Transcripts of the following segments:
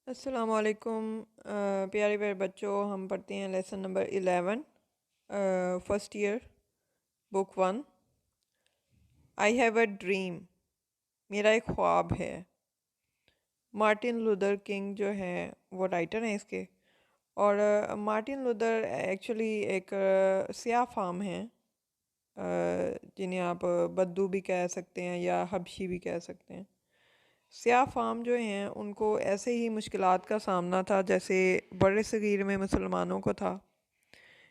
अस्सलामुअलैकुम प्यारे प्यारे बच्चों। हम पढ़ते हैं lesson number 11, first year, book 1। I have a dream. मेरा एक ख्वाब है। मार्टिन लूथर किंग जो है वो राइटर हैं इसके। और मार्टिन लूथर एक्चुअली एक स्याह फाम हैं, जिन्हें आप बद्दू भी कह सकते हैं या हबशी भी कह सकते हैं। स्याह फाम जो हैं उनको ऐसे ही मुश्किलात का सामना था जैसे बड़े सगीर में मुसलमानों को था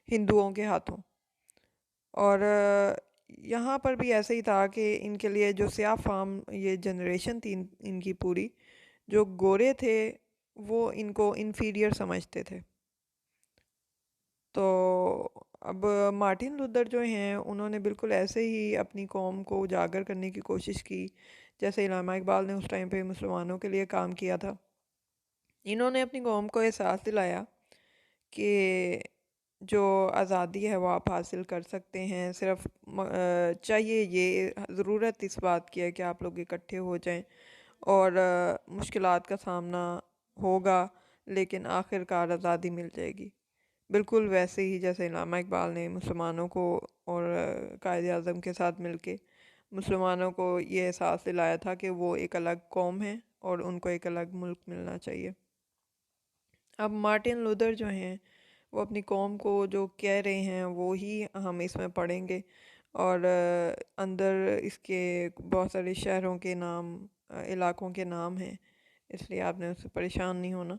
हिंदुओं के हाथों। और यहाँ पर भी ऐसे ही था कि इनके लिए जो स्याह फाम ये जनरेशन थी इनकी पूरी, जो गोरे थे वो इनको इन्फीरियर समझते थे। तो अब मार्टिन लूथर जो हैं उन्होंने बिल्कुल ऐसे ही अपनी कौम को उजागर करने की कोशिश की जैसे इल्लामा इकबाल ने उस टाइम पे मुसलमानों के लिए काम किया था। इन्होंने अपनी कौम को एहसास दिलाया कि जो आज़ादी है वो आप हासिल कर सकते हैं। सिर्फ चाहिए ये ज़रूरत इस बात की है कि आप लोग इकट्ठे हो जाएं और मुश्किलात का सामना होगा, लेकिन आखिरकार आज़ादी मिल जाएगी। बिल्कुल वैसे ही जैसे इल्लामा इकबाल ने मुसलमानों को और कायद आज़म के साथ मिलके मुसलमानों को ये एहसास दिलाया था कि वो एक अलग कौम है और उनको एक अलग मुल्क मिलना चाहिए। अब मार्टिन लूथर जो हैं वो अपनी कौम को जो कह रहे हैं वो ही हम इसमें पढ़ेंगे। और अंदर इसके बहुत सारे शहरों के नाम, इलाकों के नाम हैं, इसलिए आपने उससे परेशान नहीं होना।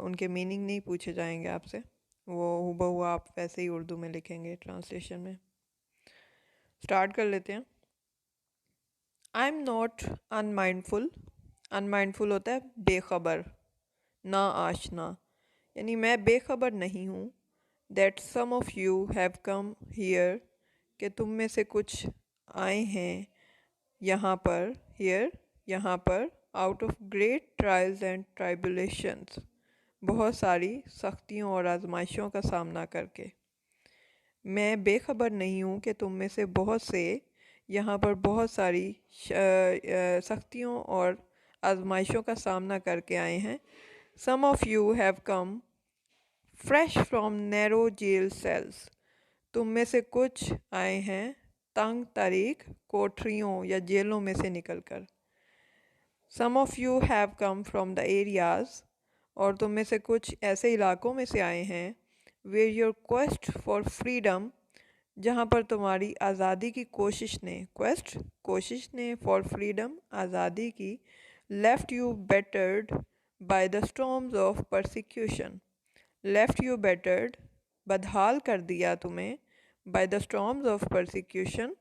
उनके मीनिंग नहीं पूछे जाएंगे आपसे, वो हूबहू आप वैसे ही उर्दू में लिखेंगे ट्रांसलेशन में। स्टार्ट कर लेते हैं। I am not unmindful. Unmindful होता है बेखबर, ना आशना, यानी मैं बेखबर नहीं हूँ। That some of you have come here, कि तुम में से कुछ आए हैं यहाँ पर, हियर यहाँ पर, out of great trials and tribulations, बहुत सारी सख्तियों और आजमाइशों का सामना करके। मैं बेखबर नहीं हूँ कि तुम में से बहुत से यहाँ पर बहुत सारी सख्तियों और आजमाइशों का सामना करके आए हैं। Some of you have come fresh from narrow jail cells, तुम में से कुछ आए हैं तंग तारीख कोठरियों या जेलों में से निकलकर। Some of you have come from the areas, और तुम में से कुछ ऐसे इलाकों में से आए हैं where your quest for freedom, जहाँ पर तुम्हारी आज़ादी की कोशिश ने, क्वेस्ट कोशिश ने, फॉर फ्रीडम आज़ादी की, left you battered by the storms of persecution, left you battered बदहाल कर दिया तुम्हें, by the storms of persecution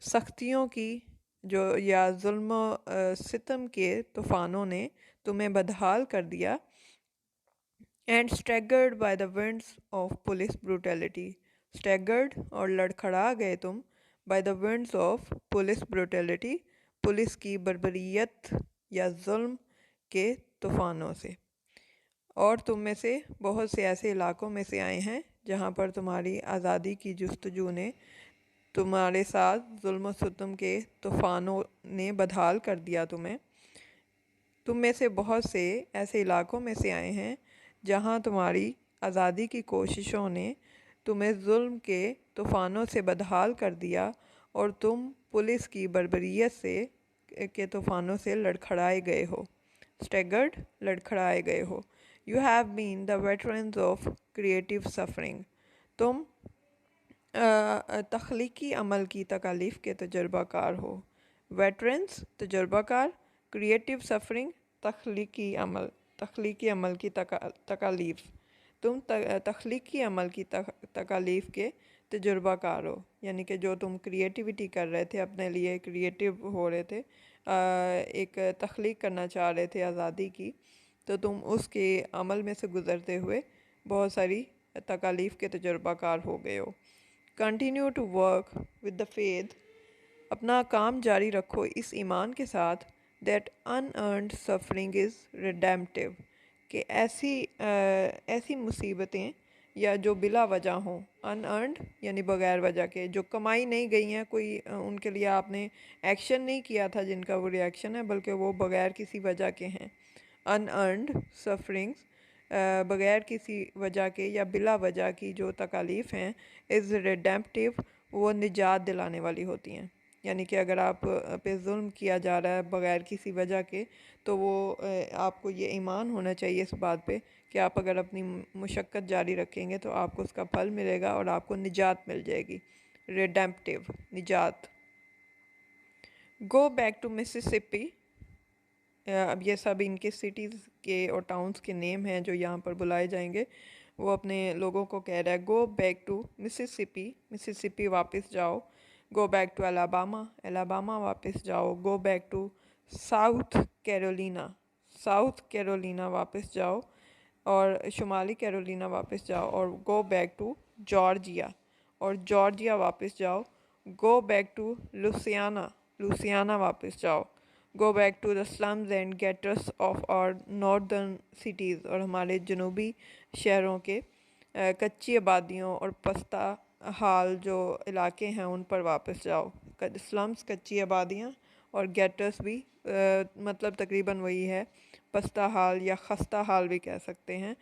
सख्तियों की जो या जुल्म सितम के तूफ़ानों ने तुम्हें बदहाल कर दिया। And staggered by the winds of police brutality, staggered और लड़खड़ा गए तुम, by the winds of police brutality, police की बर्बरियत या जुल्म के तूफ़ानों से। और तुम में से बहुत से ऐसे इलाकों में से आए हैं जहाँ पर तुम्हारी आज़ादी की जुस्तजू ने तुम्हारे साथ जुल्म सितम के तूफ़ानों ने बदहाल कर दिया तुम्हें। तुम में से बहुत से ऐसे इलाकों में से आए हैं जहाँ तुम्हारी आज़ादी की कोशिशों ने तुम्हें जुल्म के तूफ़ानों से बदहाल कर दिया और तुम पुलिस की बर्बरियत से के तूफ़ानों से लड़खड़ाए गए हो। स्टैगर्ड लड़खड़ाए गए हो। You have been the veterans of creative suffering, तुम तख्लीकी अमल की तकालीफ़ के तजर्बाकार हो। वेटरन्स तजर्बाकार, क्रिएटिव सफरिंग तख्लीकी अमल की तकालीफ़, तुम तख्लीकी अमल की तकालीफ़ के तजुर्बाकार हो, यानी कि जो तुम क्रिएटिविटी कर रहे थे, अपने लिए क्रिएटिव हो रहे थे, एक तख्लीक करना चाह रहे थे आज़ादी की, तो तुम उसके अमल में से गुज़रते हुए बहुत सारी तकालीफ़ के तजुर्बाकार हो गए हो। Continue to work with the faith, अपना काम जारी रखो इस ईमान के साथ, that unearned suffering is redemptive, कि ऐसी मुसीबतें या जो बिला वजह हों, अनअर्नड यानी बग़ैर वजह के, जो कमाई नहीं गई हैं, कोई उनके लिए आपने एक्शन नहीं किया था जिनका वो रिएक्शन है, बल्कि वो बग़ैर किसी वजह के हैं, अनअर्नड सफरिंग्स, बग़ैर किसी वजह के या बिला वजह की जो तकालीफ़ हैं, इज़ रिडेम्पटिव, वो निजात दिलाने वाली होती हैं। यानी कि अगर आप पे जुल्म किया जा रहा है बग़ैर किसी वजह के, तो वो आपको ये ईमान होना चाहिए इस बात पे कि आप अगर अपनी मुशक्क़त जारी रखेंगे तो आपको उसका फल मिलेगा और आपको निजात मिल जाएगी। रिडेम्पटिव, निजात। गो बैक टू मिसिसिपी, अब ये सब इनके सिटीज़ के और टाउन्स के नेम हैं जो यहाँ पर बुलाए जाएंगे। वो अपने लोगों को कह रहा है go back to Mississippi, Mississippi वापस जाओ। Go back to Alabama, Alabama वापस जाओ। Go back to South Carolina, South Carolina वापस जाओ। और शुमाली कैरोलिना वापस जाओ। और गो बैक टू जॉर्जिया, और जॉर्जिया वापस जाओ। Go back to Louisiana, Louisiana वापस जाओ। Go back to the slums and ghettos of our northern cities, और हमारे जनूबी शहरों के कच्ची आबादियों और पस्ता हाल जो इलाके हैं उन पर वापस जाओ। स्लम्स कच्ची आबादियाँ, और गेटर्स भी मतलब तकरीबन वही है, पस्ता हाल या खस्ता हाल भी कह सकते हैं,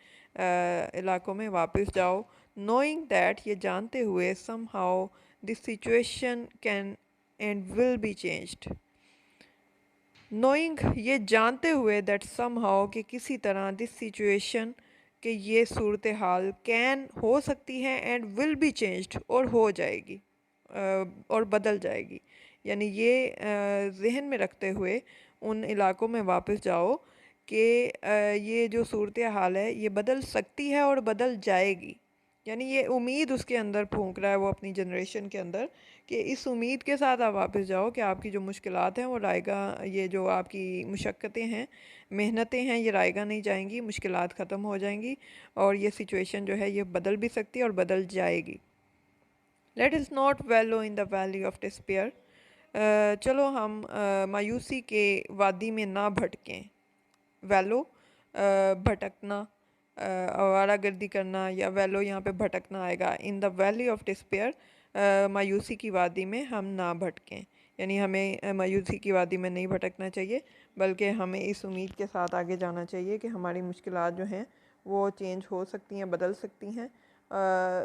इलाकों में वापस जाओ। नोइंग दैट, ये जानते हुए, somehow this situation can and will be changed. Knowing, ये जानते हुए, दैट सम हाउ, कि किसी तरह, दिस सिचुएशन, कि ये सूरत हाल, कैन हो सकती है, एंड विल बी चेंज्ड, और हो जाएगी, और बदल जाएगी। यानी ये जहन में रखते हुए उन इलाकों में वापस जाओ कि ये जो सूरत हाल है ये बदल सकती है और बदल जाएगी। यानी ये उम्मीद उसके अंदर फूंक रहा है वो अपनी जनरेशन के अंदर, कि इस उम्मीद के साथ आप वापस जाओ कि आपकी जो मुश्किलात हैं वो रायगा, ये जो आपकी मुशक्क़तें हैं, मेहनतें हैं, ये रायगा नहीं जाएंगी, मुश्किलात ख़त्म हो जाएंगी, और ये सिचुएशन जो है ये बदल भी सकती है और बदल जाएगी। लेट इज़ नॉट वेलो in the valley of despair, चलो हम मायूसी के वादी में ना भटकें। वैलो, भटकना, आवारागर्दी करना, या वैलो यहाँ पे भटकना आएगा। In the valley of despair, मायूसी की वादी में हम ना भटकें। यानी हमें मायूसी की वादी में नहीं भटकना चाहिए, बल्कि हमें इस उम्मीद के साथ आगे जाना चाहिए कि हमारी मुश्किलात जो हैं वो चेंज हो सकती हैं, बदल सकती हैं,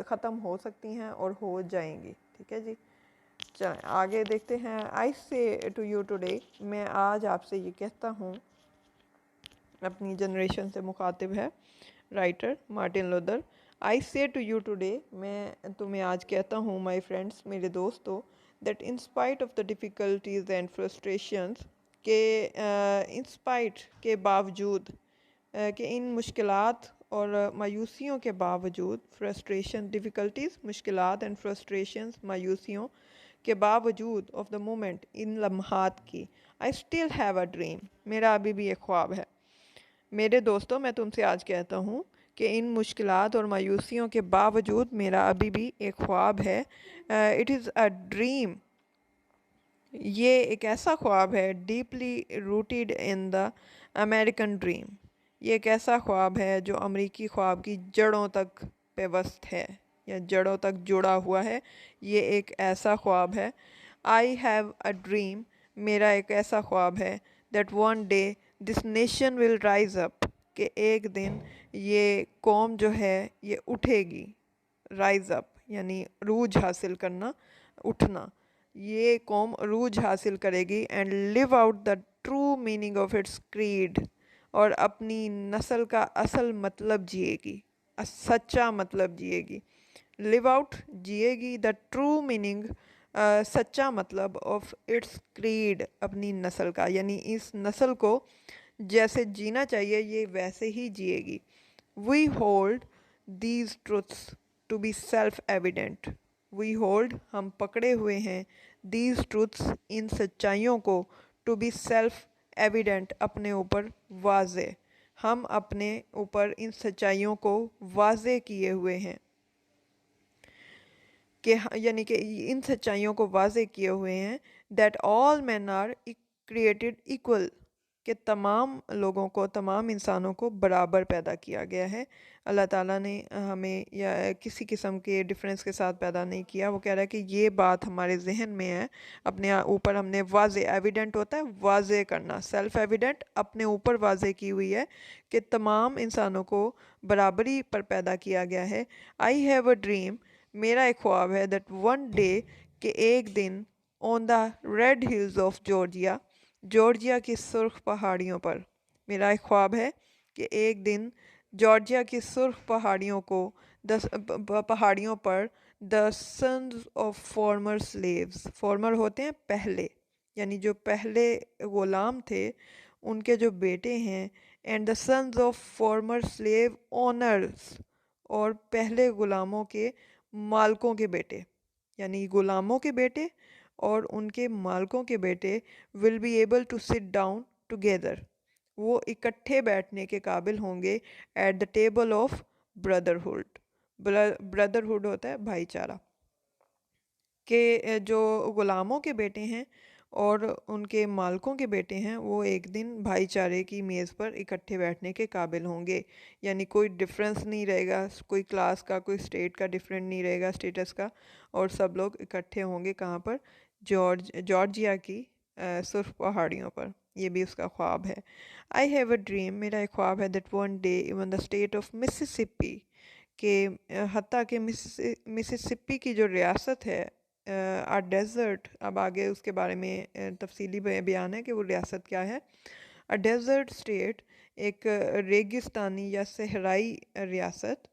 ख़त्म हो सकती हैं और हो जाएंगी। ठीक है जी, चलें आगे देखते हैं। आई से टू यू टुडे, मैं आज आपसे ये कहता हूँ, अपनी जनरेशन से मुखातिब है राइटर मार्टिन लूथर। आई से टू यू टुडे, मैं तुम्हें आज कहता हूँ माय फ्रेंड्स, मेरे दोस्तों, that in spite of the difficulties and frustrations, के इन स्पाइट, के बावजूद, कि इन मुश्किलात और मायूसियों के बावजूद, फ्रस्ट्रेशन, डिफ़िकल्टीज़ मुश्किलात, एंड फ्रस्ट्रेशंस मायूसियों के बावजूद, ऑफ द मोमेंट, इन लम्हात की, I still have a dream, मेरा अभी भी एक ख्वाब है। मेरे दोस्तों, मैं तुमसे आज कहता हूँ कि इन मुश्किलात और मायूसियों के बावजूद मेरा अभी भी एक ख्वाब है। इट इज़ अ ड्रीम, ये एक ऐसा ख्वाब है, deeply rooted in the American dream, ये एक ऐसा ख्वाब है जो अमरीकी ख्वाब की जड़ों तक पेवस्त है या जड़ों तक जुड़ा हुआ है। ये एक ऐसा ख्वाब है। आई हैव अ ड्रीम, मेरा एक ऐसा ख्वाब है, that one day this nation will rise up, कि एक दिन ये कौम जो है ये उठेगी। राइज अप यानी रूज हासिल करना, उठना, ये कौम अरूज हासिल करेगी। And live out the true meaning of its creed, और अपनी नस्ल का असल मतलब जिएगी, सच्चा मतलब जिएगी। लिव आउट, जिएगी, द ट्रू मीनिंग, सच्चा मतलब, ऑफ इट्स क्रीड, अपनी नस्ल का, यानी इस नस्ल को जैसे जीना चाहिए ये वैसे ही जिएगी। We hold these truths to be self evident, we hold, हम पकड़े हुए हैं, दीज ट्रुथ्स, इन सच्चाइयों को, टू बी सेल्फ एविडेंट, अपने ऊपर वाज़े, हम अपने ऊपर इन सच्चाइयों को वाज़े किए हुए हैं, कि यानी कि इन सच्चाइयों को वाज़े किए हुए हैं, that all men are created equal, कि तमाम लोगों को, तमाम इंसानों को बराबर पैदा किया गया है। अल्लाह ताला ने हमें या किसी किस्म के डिफरेंस के साथ पैदा नहीं किया। वो कह रहा है कि ये बात हमारे जहन में है, अपने ऊपर हमने वाजे, एविडेंट होता है वाजे करना, सेल्फ एविडेंट अपने ऊपर वाजे की हुई है कि तमाम इंसानों को बराबरी पर पैदा किया गया है। आई हैव अ ड्रीम, मेरा एक ख्वाब है, दैट वन डे, कि एक दिन, on the red hills of Georgia, Georgia की सुर्ख पहाड़ियों पर, मेरा एक ख्वाब है कि एक दिन जॉर्जिया की सुर्ख पहाड़ियों को पहाड़ियों पर the sons of former slaves, former होते हैं पहले, यानी जो पहले ग़ुलाम थे उनके जो बेटे हैं, and the sons of former slave owners, और पहले ग़ुलामों के मालकों के बेटे, यानी ग़ुलामों के बेटे और उनके मालकों के बेटे, will be able to sit down together, वो इकट्ठे बैठने के काबिल होंगे, at the table of brotherhood, brotherhood होता है भाईचारा, के जो ग़ुलामों के बेटे हैं और उनके मालकों के बेटे हैं वो एक दिन भाईचारे की मेज़ पर इकट्ठे बैठने के काबिल होंगे। यानी कोई डिफरेंस नहीं रहेगा, कोई क्लास का, कोई स्टेट का डिफरेंट नहीं रहेगा, स्टेटस का, और सब लोग इकट्ठे होंगे कहाँ पर, जॉर्जिया की सुर्ख पहाड़ियों पर। ये भी उसका ख्वाब है। आई हैव अ ड्रीम, मेरा एक ख्वाब है, that one day even the state of Mississippi, के हत्ता के मिसिसिपी की जो रियासत है, आ डेज़र्ट, अब आगे उसके बारे में तफसीली बयान है कि वो रियासत क्या है। अ डेज़र्ट स्टेट, एक रेगिस्तानी या सहराई रियासत,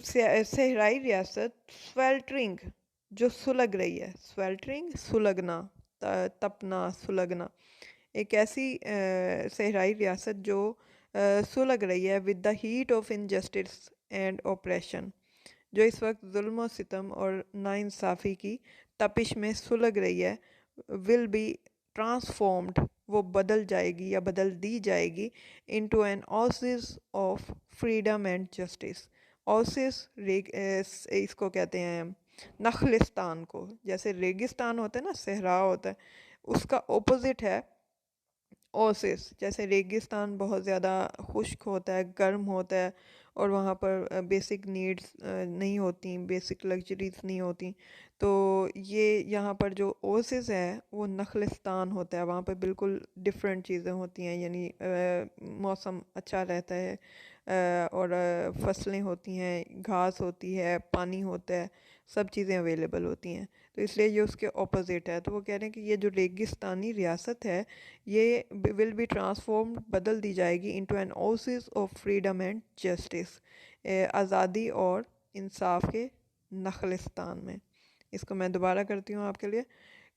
सहराई रियासत, स्वेल्टरिंग, जो सुलग रही है, स्वेल्टरिंग सुलगना, तपना, सुलगना, एक ऐसी सहराई रियासत जो सुलग रही है, with the heat of injustice and oppression, जो इस वक्त जुल्म और सितम और नाइंसाफ़ी की तपिश में सुलग रही है, विल बी ट्रांसफॉर्म्ड, वो बदल जाएगी या बदल दी जाएगी, into an oasis of freedom and justice. Oasis इसको कहते हैं नखलिस्तान को, जैसे रेगिस्तान होता है ना, सहरा होता है, उसका ऑपोजिट है ओसिस। जैसे रेगिस्तान बहुत ज़्यादा खुश्क होता है, गर्म होता है, और वहाँ पर बेसिक नीड्स नहीं होती, बेसिक लग्जरीज नहीं होती, तो ये यहाँ पर जो ओसिस है वो नखलिस्तान होता है, वहाँ पर बिल्कुल डिफरेंट चीज़ें होती हैं, यानी मौसम अच्छा रहता है, और फसलें होती हैं, घास होती है, पानी होता है, सब चीज़ें अवेलेबल होती हैं, तो इसलिए ये उसके ऑपोजिट है। तो वो कह रहे हैं कि ये जो रेगिस्तानी रियासत है ये विल बी ट्रांसफॉर्म, बदल दी जाएगी, into an oasis of freedom and justice, आज़ादी और इंसाफ के नखलिस्तान में। इसको मैं दोबारा करती हूँ आपके लिए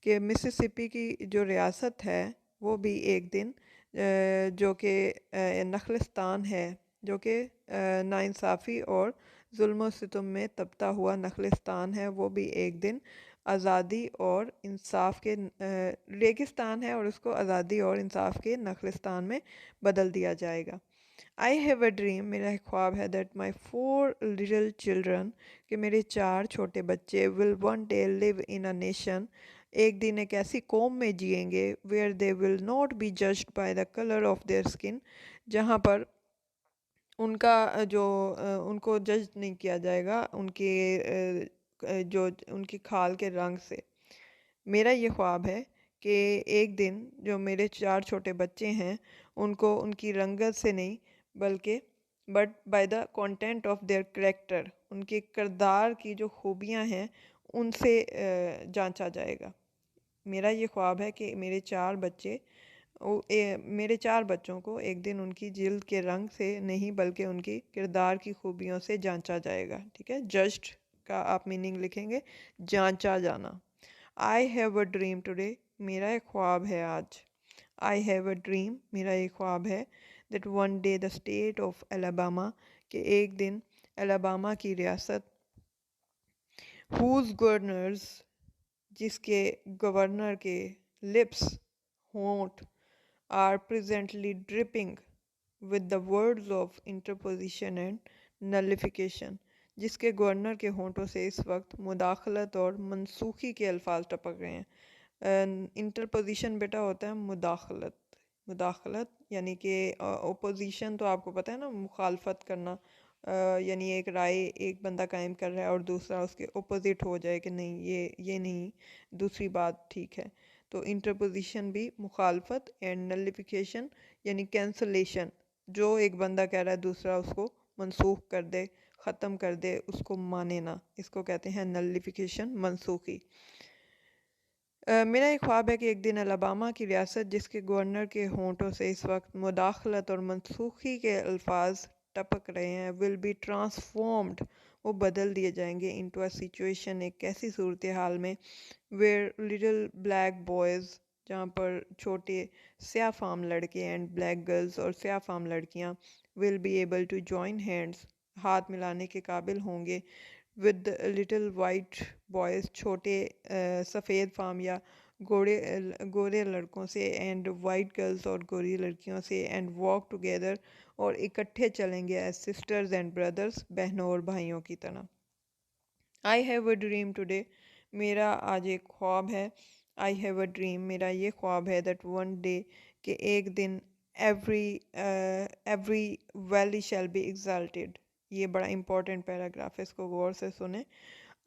कि मिसिसिपी की जो रियासत है वो भी एक दिन जो कि नखलिस्तान है, जो कि नाइंसाफ़ी और जुल्म सितम में तपता हुआ नखलिस्तान है, वो भी एक दिन आज़ादी और इंसाफ के रेगिस्तान है और उसको आज़ादी और इंसाफ के नखलिस्तान में बदल दिया जाएगा। आई हैव अ ड्रीम, मेरा एक ख्वाब है, दैट माई 4 लिटिल चिल्ड्रन, कि मेरे 4 छोटे बच्चे, will one day live in a nation, एक दिन एक ऐसी कौम में जिएंगे, where they will not be judged by the colour of their skin, जहाँ पर उनका उनको जज नहीं किया जाएगा उनके जो उनकी खाल के रंग से। मेरा ये ख्वाब है कि एक दिन जो मेरे 4 छोटे बच्चे हैं उनको उनकी रंगत से नहीं, बल्कि but by the content of their character, उनके किरदार की जो खूबियाँ हैं उनसे जांचा जाएगा। मेरा ये ख्वाब है कि मेरे 4 बच्चे मेरे 4 बच्चों को एक दिन उनकी जिल्द के रंग से नहीं, बल्कि उनकी किरदार की खूबियों से जांचा जाएगा। ठीक है, जज्ड का आप मीनिंग लिखेंगे, जांचा जाना। I have a dream today, मेरा एक ख्वाब है आज। आई हैव अ ड्रीम, मेरा एक ख्वाब है, that one day the state of Alabama, कि एक दिन अलाबामा की रियासत, हुज गवर्नर्स, जिसके गवर्नर के लिप्स, होंठ, are presently dripping with the words of interposition and nullification, जिसके गवर्नर के होंठों से इस वक्त मुदाखलत और मनसूखी के अल्फाज टपक रहे हैं। इंटरपोजिशन बेटा होता है मुदाखलत। मुदाखलत यानी कि ओपोजिशन तो आपको पता है ना, मुखालफत करना। यानी एक राय एक बंदा कायम कर रहा है और दूसरा उसके ओपोजिट हो जाए कि नहीं ये नहीं, दूसरी बात ठीक है। तो इंटरपोजिशन भी मुखालफत। एंड नलिफिकेशन यानी कैंसलेशन, जो एक बंदा कह रहा है दूसरा उसको मनसूख कर दे, ख़त्म कर दे, उसको माने ना, इसको कहते हैं नलिफिकेशन, मनसूखी। मेरा एक ख्वाब है कि एक दिन अलबामा की रियासत, जिसके गवर्नर के होंठों से इस वक्त मुदाखलत और मनसूखी के अल्फाज टपक रहे हैं, विल बी ट्रांसफॉर्म्ड, वो बदल दिए जाएंगे इनटू अ सिचुएशन, एक ऐसी सूरत हाल में, वेयर लिटिल ब्लैक बॉयज़, जहाँ पर छोटे स्याह फाम लड़के एंड ब्लैक गर्ल्स और स्याह फाम लड़कियाँ, will be able to join hands, हाथ मिलाने के काबिल होंगे, विद लिटिल वाइट बॉयज़, छोटे सफ़ेद फाम या गोरे लड़कों से, एंड वाइट गर्ल्स और गोरी लड़कियों से, एंड वॉक टुगेदर, और इकट्ठे चलेंगे एज सिस्टर्स एंड ब्रदर्स, बहनों और भाइयों की तरह। I have a dream today, मेरा आज एक ख्वाब है। आई हैव अ ड्रीम, मेरा ये ख्वाब है, दैट वन डे, कि एक दिन, every every valley shall be exalted. ये बड़ा इंपॉर्टेंट पैराग्राफ है, इसको गौर से सुने।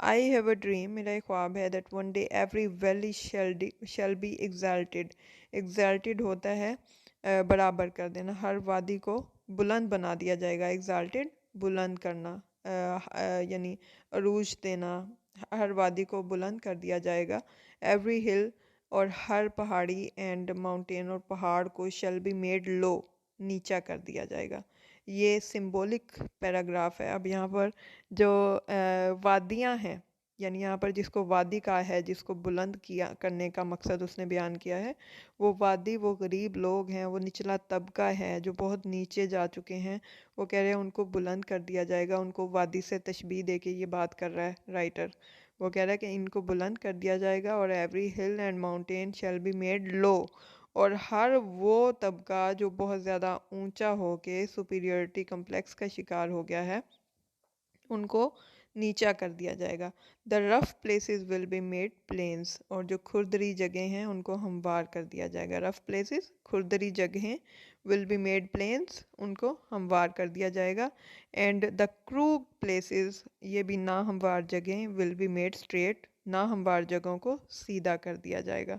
आई हैव अ ड्रीम, मेरा एक ख्वाब है, that one day every valley shall be exalted. Exalted होता है बराबर कर देना, हर वादी को बुलंद बना दिया जाएगा। एग्जाल्टेड बुलंद करना, यानी अरूज देना, हर वादी को बुलंद कर दिया जाएगा। एवरी हिल, और हर पहाड़ी, एंड माउंटेन, और पहाड़ को, शैल बी मेड लो, नीचा कर दिया जाएगा। ये सिंबॉलिक पैराग्राफ है। अब यहाँ पर जो वादियाँ हैं, यानी यहाँ पर जिसको वादी कहा है, जिसको बुलंद किया करने का मकसद उसने बयान किया है, वो वादी, वो गरीब लोग हैं, वो निचला तबका है जो बहुत नीचे जा चुके हैं। वो कह रहे हैं उनको बुलंद कर दिया जाएगा। उनको वादी से तशबीह दे के ये बात कर रहा है राइटर। वो कह रहा है कि इनको बुलंद कर दिया जाएगा, और every hill and mountain shall be made low, और हर वो तबका जो बहुत ज़्यादा ऊंचा हो के सुपीरियरिटी कम्प्लेक्स का शिकार हो गया है, उनको नीचा कर दिया जाएगा। The rough places will be made plains, और जो खुरदरी जगह हैं उनको हमवार कर दिया जाएगा। रफ प्लेसेस, खुरदरी जगहें, विल बी मेड प्लेन्स, उनको हमवार कर दिया जाएगा। एंड द क्रूग प्लेसेस, ये भी ना हमवार जगहें, विल बी मेड स्ट्रेट, ना हमवार जगहों को सीधा कर दिया जाएगा।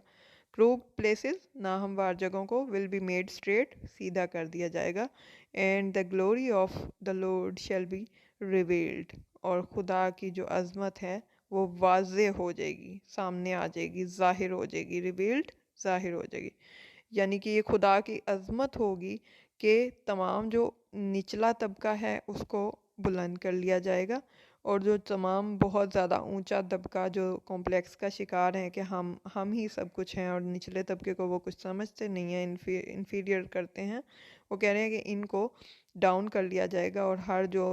क्रूग प्लेसेस, ना हमवार जगहों को, विल बी मेड स्ट्रेट, सीधा कर दिया जाएगा। And the glory of the Lord shall be revealed, और खुदा की जो अज़मत है वो वाज़े हो जाएगी, सामने आ जाएगी, ज़ाहिर हो जाएगी। रिवील्ड, ज़ाहिर हो जाएगी, यानी कि ये खुदा की अज़मत होगी कि तमाम जो निचला तबका है उसको बुलंद कर लिया जाएगा, और जो तमाम बहुत ज़्यादा ऊंचा तबका जो कॉम्प्लेक्स का शिकार है कि हम ही सब कुछ हैं, और निचले तबके को वो कुछ समझते नहीं हैं, इन्फीरियर करते हैं, वो कह रहे हैं कि इनको डाउन कर लिया जाएगा, और हर जो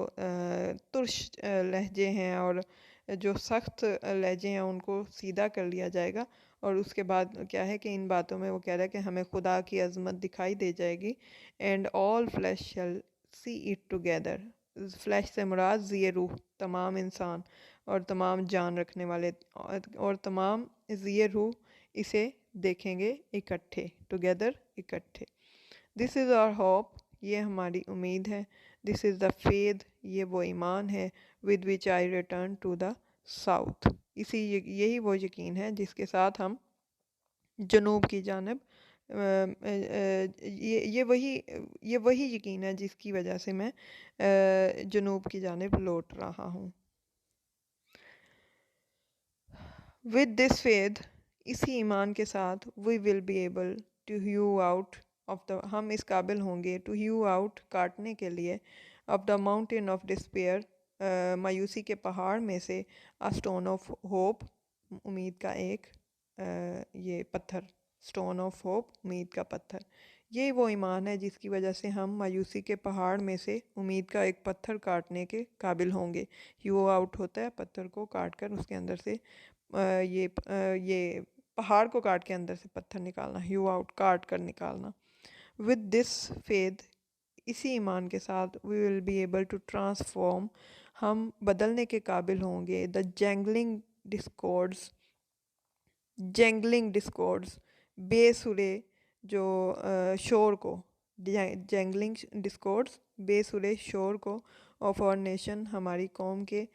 तुर्श लहजे हैं और जो सख्त लहजे हैं उनको सीधा कर लिया जाएगा। और उसके बाद क्या है कि इन बातों में वो कह रहा है कि हमें खुदा की अज़मत दिखाई दे जाएगी। And all flesh shall see it together, flesh से मुराद ज़िये रूह, तमाम इंसान और तमाम जान रखने वाले, और तमाम ज़िये रूह इसे देखेंगे इकट्ठे, टुगेदर, इकट्ठे। दिस इज़ आवर होप, ये हमारी उम्मीद है। दिस इज़ द फेथ, ये वो ईमान है। With which I return to the South, यही वो यकीन है जिसके साथ हम जनूब की जानब, ये वही यकीन है जिसकी वजह से मैं जनूब की जानब लौट रहा हूँ। विद दिस फेथ, इसी ईमान के साथ, we will be able to hew out of the, हम इस काबिल होंगे, टू ह्यू आउट, काटने के लिए, of the mountain of despair, मायूसी के पहाड़ में से, अ स्टोन ऑफ होप, उम्मीद का एक ये पत्थर, स्टोन ऑफ होप, उम्मीद का पत्थर। ये वो ईमान है जिसकी वजह से हम मायूसी के पहाड़ में से उम्मीद का एक पत्थर काटने के काबिल होंगे। ह्यू आउट होता है पत्थर को काट कर उसके अंदर से ये पहाड़ को काट के अंदर से पत्थर निकालना, ह्यू आउट, काट कर निकालना। विद दिस फेथ, इसी ईमान के साथ, we will be able to transform, हम बदलने के काबिल होंगे, the jangling discords, jangling discords, बेसुरे जो शोर को, जैंगलिंग डिस्कॉर्ड्स, बेसुरे शोर को ऑफ आवर नेशन, हमारी कौम के।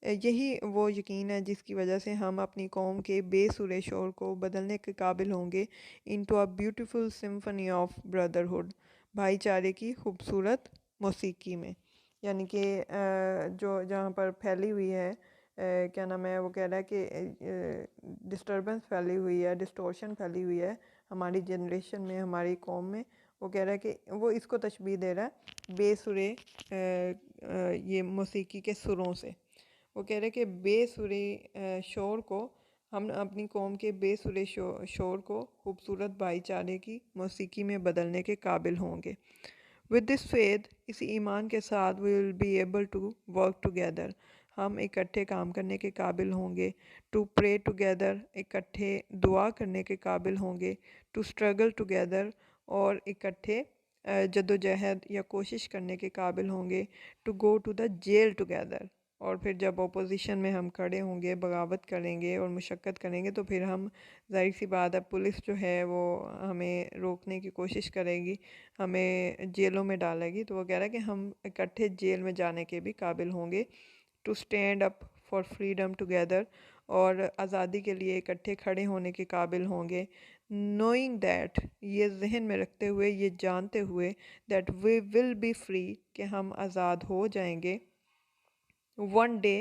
यही वो यकीन है जिसकी वजह से हम अपनी कौम के बेसुरे शोर को बदलने के काबिल होंगे into a beautiful symphony of brotherhood, भाईचारे की खूबसूरत मौसीकी में। यानी कि जो जहाँ पर फैली हुई है क्या नाम है, वो कह रहा है कि डिस्टर्बेंस फैली हुई है, डिस्टोर्शन फैली हुई है हमारी जनरेशन में, हमारी कौम में। वो कह रहा है कि वो इसको तशबीह दे रहा है बेसुरे ये मौसीकी के सुरों से। वो कह रहे हैं कि बेसुरे शोर को, हम अपनी कौम के बेसुरे शोर को खूबसूरत भाईचारे की मौसीकी में बदलने के काबिल होंगे। विद दिस फेथ, इसी ईमान के साथ, we will be able to work together, हम इकट्ठे काम करने के काबिल होंगे। टू प्रे टुगेदर, इकट्ठे दुआ करने के काबिल होंगे। टू स्ट्रगल टुगेदर, और इकट्ठे जद्दोजहद या कोशिश करने के काबिल होंगे। To go to the jail together, और फिर जब अपोजिशन में हम खड़े होंगे, बगावत करेंगे और मुशक्क़त करेंगे, तो फिर हम, ज़ाहिर सी बात है, पुलिस जो है वो हमें रोकने की कोशिश करेगी, हमें जेलों में डालेगी। तो वो कह रहा है कि हम इकट्ठे जेल में जाने के भी काबिल होंगे। To stand up for freedom together, और आज़ादी के लिए इकट्ठे खड़े होने के काबिल होंगे। नोइंग दैट, ये जहन में रखते हुए, ये जानते हुए, that we will be free, कि हम आज़ाद हो जाएंगे वन डे,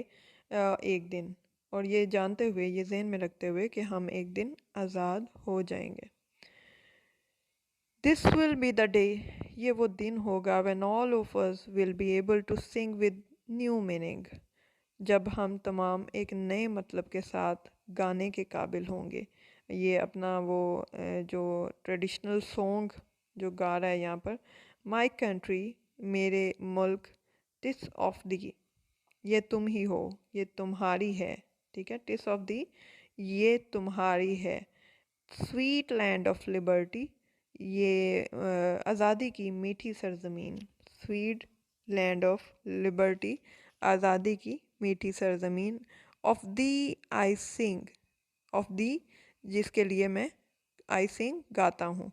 एक दिन, और ये जानते हुए, ये जहन में रखते हुए कि हम एक दिन आज़ाद हो जाएंगे। This will be the day, ये वो दिन होगा, when all of us will be able to sing with new meaning, जब हम तमाम एक नए मतलब के साथ गाने के काबिल होंगे। ये अपना वो जो ट्रेडिशनल सॉन्ग जो गा रहा है यहाँ पर, माई कंट्री, मेरे मुल्क, टिस ऑफ दी, ये तुम ही हो, ये तुम्हारी है, ठीक है, टिस ऑफ दी, ये तुम्हारी है। स्वीट लैंड ऑफ लिबर्टी, ये आज़ादी की मीठी सरजमीन। स्वीट लैंड ऑफ लिबर्टी, आज़ादी की मीठी सरजमीन। Of the I Singh, of the, जिसके लिए मैं, आई सिंग, गाता हूँ,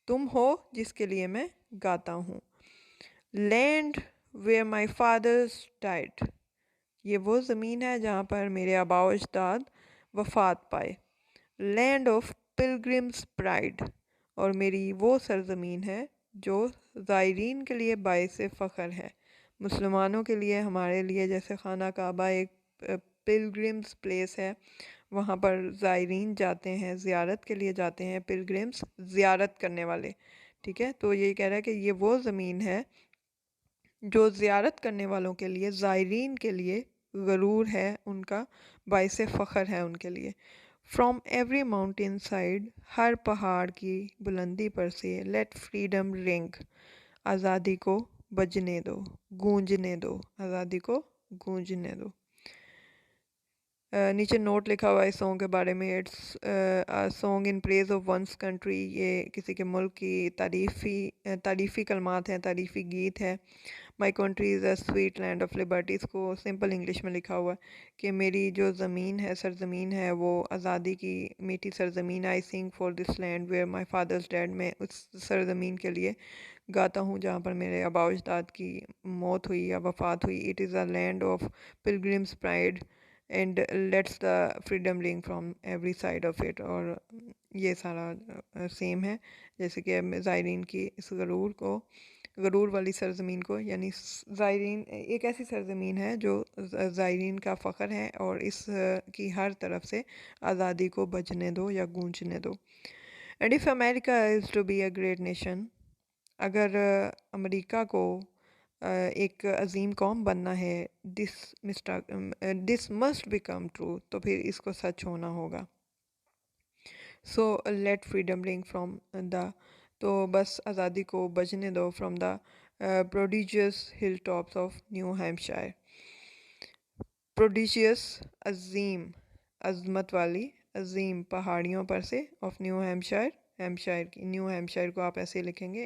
तुम हो जिसके लिए मैं गाता हूँ। Land where my fathers died, ये वो ज़मीन है जहाँ पर मेरे आबाओ अजदाद वफ़ात पाए। लैंड ऑफ पिलग्रिम्स प्राइड, और मेरी वो सरज़मीन है जो ज़ायरीन के लिए बाइस फ़ख्र है। मुसलमानों के लिए, हमारे लिए, जैसे खाना काबा एक पिलग्रिम्स प्लेस है, वहाँ पर ज़ायरीन जाते हैं, ज़ियारत के लिए जाते हैं, पिलग्रिम्स ज़ियारत करने वाले, ठीक है। तो ये कह रहा है कि ये वो ज़मीन है जो ज़ियारत करने वालों के लिए, ज़ायरीन के लिए गरूर है उनका, बाइस फ़ख्र है उनके लिए। फ्रॉम एवरी माउंटेन साइड, हर पहाड़ की बुलंदी पर से, लेट फ्रीडम रिंग, आज़ादी को बजने दो, गूंजने दो, आज़ादी को गूंजने दो। नीचे नोट लिखा हुआ है इस सॉन्ग के बारे में, it's song in praise of one's country, ये किसी के मुल्क की तारीफ़ी कलमात हैं, तारीफ़ी गीत है। My country is a sweet land of liberty, इसको सिंपल इंग्लिश में लिखा हुआ है कि मेरी जो ज़मीन है, सरज़मीन है, वो आज़ादी की मीठी सरज़मीन। I sing for this land where my fathers died, मैं उस सरज़मीन के लिए गाता हूँ जहाँ पर मेरे आबाओ अजदाद की मौत हुई या वफ़ात हुई। It is a land of pilgrims pride and let's the freedom ring from every side of it. और ये सारा सेम है जैसे कि ज़ायरीन की इस गरूर वाली सरज़मीन को, यानी ज़ायरीन एक ऐसी सरज़मीन है जो ज़ायरीन का फ़ख्र है, और इस की हर तरफ से आज़ादी को बजने दो या गूंजने दो। And if America is to be a great nation, अगर अमेरिका को एक अजीम कौम बनना है, दिस मस्ट बिकम ट्रू, तो फिर इसको सच होना होगा। So let freedom ring from the, तो बस आज़ादी को बजने दो, from the prodigious hill tops of New Hampshire. Prodigious, अजीम, अजमत वाली, अजीम पहाड़ियों पर से, ऑफ न्यू हैम्पशायर, हैम्पशायर की, न्यू हैम्पशायर को आप ऐसे लिखेंगे,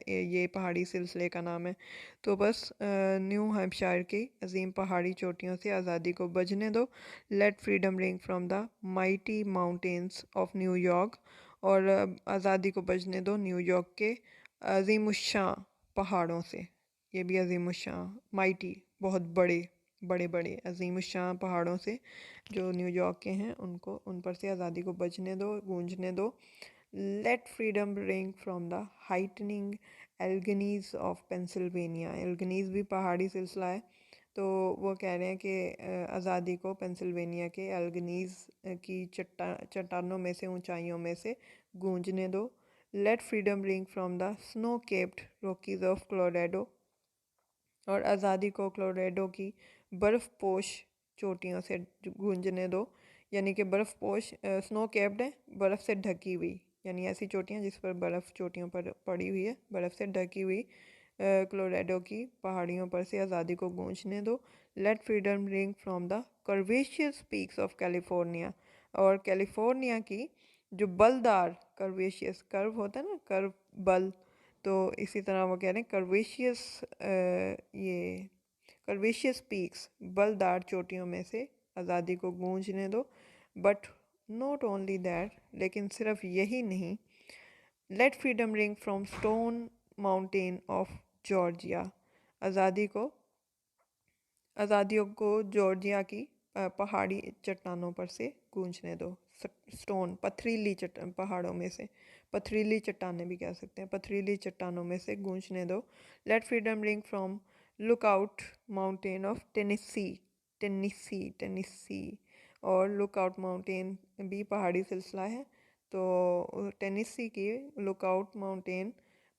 ये पहाड़ी सिलसिले का नाम है। तो बस न्यू हैम्पशायर की अजीम पहाड़ी चोटियों से आज़ादी को बजने दो, let freedom ring from the mighty mountains of New York, और आज़ादी को बजने दो न्यूयॉर्क के अजीमुशान पहाड़ों से। ये भी अजीमुशान, माइटी, बहुत बड़े बड़े बड़े अजीमुशान पहाड़ों से जो न्यूयॉर्क के हैं, उनको, उन पर से आज़ादी को बजने दो, गूंजने दो। Let freedom ring from the heightening Alleghenies of Pennsylvania. Alleghenies भी पहाड़ी सिलसिला है, तो वो कह रहे हैं कि आज़ादी को पेंसिल्वेनिया के एल्गनीज की चट्टानों में से, ऊंचाइयों में से गूंजने दो। Let freedom ring from the snow capped Rockies of Colorado, और आज़ादी को कोलोराडो की बर्फ़ पोश चोटियों से गूंजने दो। यानी कि बर्फ़ पोश, स्नो कैप्ड है, बर्फ़ से ढकी हुई, यानी ऐसी चोटियाँ जिस पर बर्फ़ चोटियों पर पड़ी हुई है, बर्फ़ से ढकी हुई कोलोराडो की पहाड़ियों पर से आज़ादी को गूंजने दो। Let freedom ring from the curvaceous peaks of California, और कैलिफोर्निया की जो बलदार, कर्वेशियस, कर्व होता है ना, कर्व, बल, तो इसी तरह वो कह रहे हैं कर्वेशियस, ये कर्वेशियस पीक्स, बलदार चोटियों में से आज़ादी को गूंजने दो। बट नॉट ओनली दैट, लेकिन सिर्फ यही नहीं, let freedom ring from Stone Mountain of Georgia. आज़ादी को आज़ादियों को जॉर्जिया की पहाड़ी चट्टानों पर से गूंजने दो। स्टोन, पथरीली पहाड़ों में से, पथरीली चट्टानें भी कह सकते हैं, पथरीली चट्टानों में से गूंजने दो। Let freedom ring from Lookout Mountain of Tennessee, Tennessee, और लुकआउट माउंटेन भी पहाड़ी सिलसिला है, तो टेनेसी की लुकआउट माउंटेन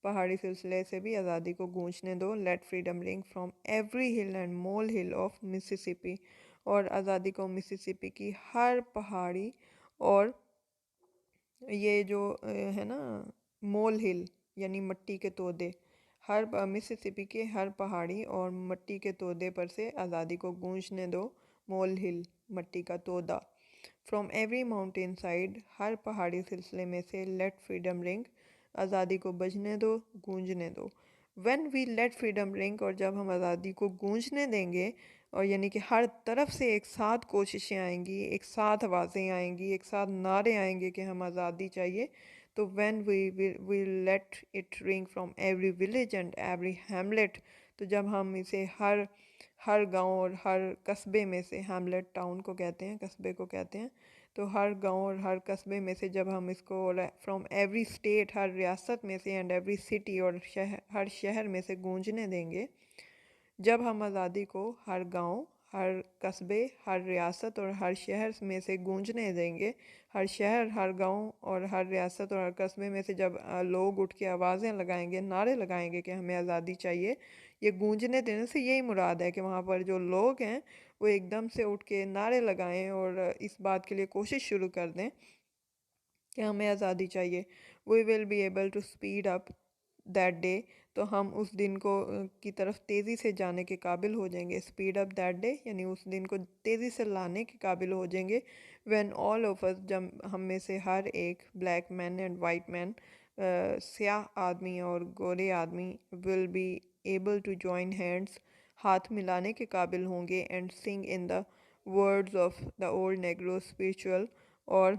पहाड़ी सिलसिले से भी आज़ादी को गूंजने दो। Let freedom ring from every hill and molehill of Mississippi, और आज़ादी को मिसिसिपी की हर पहाड़ी, और ये जो है ना, मोल हिल यानी मिट्टी के तोदे, हर मिसिसिपी के हर पहाड़ी और मिट्टी के तोदे पर से आज़ादी को गूंजने दो। मोल हिल, मिट्टी का तोदा। फ्रॉम एवरी माउंटेन साइड, हर पहाड़ी सिलसिले में से लेट फ्रीडम रिंग, आज़ादी को बजने दो, गूंजने दो। When we let freedom ring, और जब हम आज़ादी को गूंजने देंगे, और यानी कि हर तरफ से एक साथ कोशिशें आएंगी, एक साथ आवाज़ें आएंगी, एक साथ नारे आएंगे कि हम आज़ादी चाहिए, तो when we let it ring from every village and every hamlet, तो जब हम इसे हर गांव और हर कस्बे में से, हैमलेट टाउन को कहते हैं, कस्बे को कहते हैं, तो हर गांव और हर कस्बे में से जब हम इसको, फ्रॉम एवरी स्टेट, हर रियासत में से, एंड एवरी सिटी, और हर शहर में से गूंजने देंगे, जब हम आज़ादी को हर गांव, हर कस्बे, हर रियासत और हर शहर में से गूंजने देंगे, हर शहर, हर गांव और हर रियासत और हर कस्बे में से जब लोग उठ के आवाज़ें लगाएंगे, नारे लगाएंगे कि हमें आज़ादी चाहिए, ये गूंजने देने से यही मुराद है कि वहाँ पर जो लोग हैं वो एकदम से उठ के नारे लगाएं और इस बात के लिए कोशिश शुरू कर दें कि हमें आज़ादी चाहिए। We will be able to speed up that day, तो हम उस दिन को की तरफ तेज़ी से जाने के काबिल हो जाएंगे। स्पीड अप दैट डे यानी उस दिन को तेज़ी से लाने के काबिल हो जाएंगे। व्हेन ऑल ऑफ अस, जब हम में से हर एक, black man and white man, स्याह आदमी और गोरे आदमी, will be able to join hands, हाथ मिलाने के काबिल होंगे, and sing in the words of the old Negro spiritual, और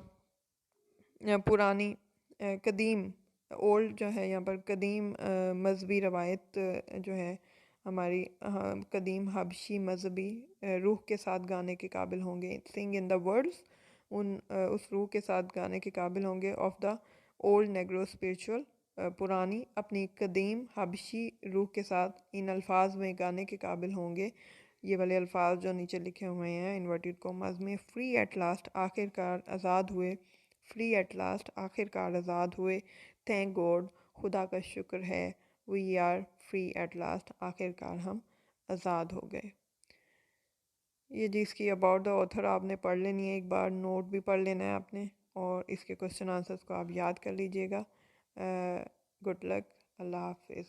पुरानी कदीम, ओल्ड जो है यहाँ पर कदीम मजहबी रवायत जो है हमारी, कदीम हबशी मजहबी रूह के साथ गाने के काबिल होंगे। सिंग इन द वर्ड्स, उस रूह के साथ गाने के काबिल होंगे, of the old Negro spiritual, पुरानी अपनी कदीम हबशी रूह के साथ इन अल्फाज में गाने के काबिल होंगे। ये वाले अल्फाज जो नीचे लिखे हुए हैं इन्वर्टेड कोमास में, फ्री एट लास्ट, आखिरकार आज़ाद हुए, फ्री एट लास्ट, आखिरकार आज़ाद हुए, थैंक गॉड, खुदा का शुक्र है, we are free at last, आखिरकार हम आज़ाद हो गए। ये जिसकी अबाउट द ऑथर आपने पढ़ लेनी है, एक बार नोट भी पढ़ लेना है आपने, और इसके क्वेश्चन आंसर्स को आप याद कर लीजिएगा। गुड लक, अल्लाह हाफिज़।